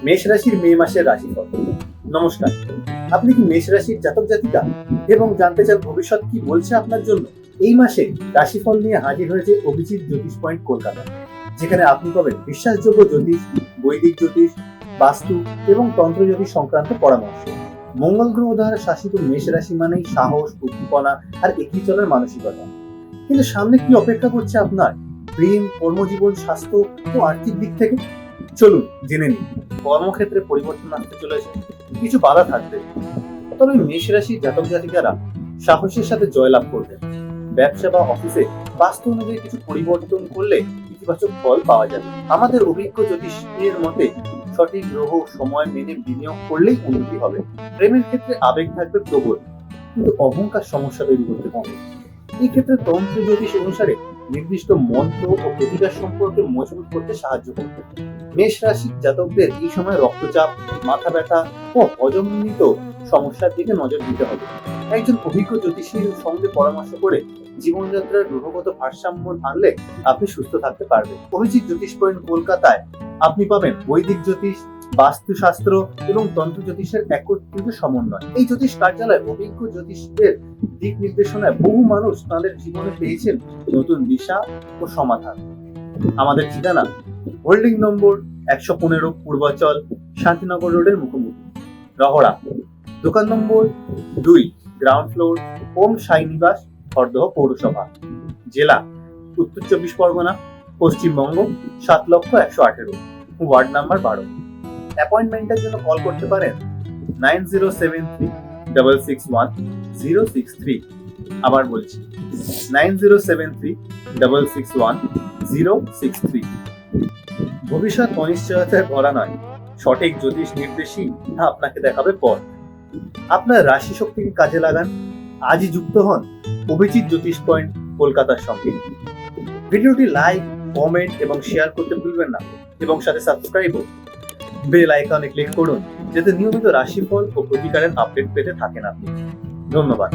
মেষ রাশির মে মাসের রাশিফল। নমস্কার, আপনি কি মেষ রাশির জাতক জাতিকা এবং জানতে চান ভবিষ্যৎ কি বলছে আপনার জন্য? এই মাসে রাশিফল নিয়ে হাজির হয়েছে অভিজিৎ জ্যোতিষ পয়েন্ট কলকাতা, যেখানে আপনি পাবেন বিশ্বাসযোগ্য জ্যোতিষ, বৈদিক জ্যোতিষ, বাস্তু এবং তন্ত্র জ্যোতিষ সংক্রান্ত পরামর্শ। মঙ্গল গ্রহ দ্বারা শাসিত মেষ রাশি মানেই সাহস, উদ্দীপনা আর এগিয়ে চলার মানসিকতা। কিন্তু সামনে কি অপেক্ষা করছে আপনার প্রেম, কর্মজীবন, স্বাস্থ্য ও আর্থিক দিক থেকে? চলুন জেনে নিন। কর্মক্ষেত্রে পরিবর্তন আসতে চলেছে, কিছু বাধা থাকবে, তবে মেষ রাশির জাতক জাতিকারা সাহসের সাথে জয়লাভ করবেন। ব্যবসা বা অফিসে বাস্তু অনুযায়ী কিছু পরিবর্তন করলে ইতিবাচক ফল পাওয়া যাবে। আমাদের অভিজ্ঞ জ্যোতিষীর মতে সঠিক গ্রহ সময় মেনে বিনিয়োগ করলেই উন্নতি হবে। প্রেমের ক্ষেত্রে আবেগ থাকবে প্রবল, কিন্তু অহংকার সমস্যা তৈরি করতে পারে। এই ক্ষেত্রে তন্ত্র জ্যোতিষ অনুসারে নির্দিষ্ট মন্ত্র ও প্রতিকার সম্পর্কে মজবুত করতে সাহায্য করবে। মেষ রাশির জাতকদের এই সময় রক্তচাপ, মাথা ব্যথা ও হজমজনিত সমস্যার দিকে নজর দিতে হবে। একজন অভিজ্ঞ জ্যোতিষীর সঙ্গে পরামর্শ করে জীবনযাত্রার গ্রহগত ভারসাম্য আনলে আপনি সুস্থ থাকতে পারবেন। অভিজিৎ জ্যোতিষ পয়েন্ট কলকাতায় আপনি পাবেন বৈদিক জ্যোতিষ, বাস্তুশাস্ত্র এবং তন্ত্র জ্যোতিষের একত্রিত সমন্বয়। এই জ্যোতিষ কার্যালয় অভিজ্ঞ জ্যোতিষদের দিক নির্দেশনায় বহু মানুষ তাদের জীবনে পেয়েছেন নতুন দিশা ও সমাধান। আমাদের ঠিকানা হোল্ডিং নম্বর 115 পূর্বাচল, শান্তিনগর রোডের মুখোমুখি, রহড়া। দোকান নম্বর 2, গ্রাউন্ড ফ্লোর, ওম সাই নিবাস, হরদহ পৌরসভা। জেলা উত্তর 24 পরগনা, পশ্চিমবঙ্গ 7,118,। Ward number 12। অ্যাপয়েন্টমেন্টের জন্য কল করতে পারেন 9073661063। আবার বলছি 9073661063। ভবিষ্যৎ অনিশ্চয়তায় ভরা নয়, সঠিক জ্যোতিষ নির্দেশই আপনাকে দেখাবে পথ। আপনার রাশি শক্তিকে কাজে লাগান। আজই যুক্ত হন অভিজিৎ জ্যোতিষ পয়েন্ট কলকাতার সঙ্গে। ভিডিওটি লাইক, কমেন্ট এবং শেয়ার করতে ভুলবেন না, এবং সাথে সাবস্ক্রাইব ও বেল আইকনে ক্লিক করুন, যাতে নিয়মিত রাশিফল ও প্রতিকারের আপডেট পেতে থাকেন আপনি। ধন্যবাদ।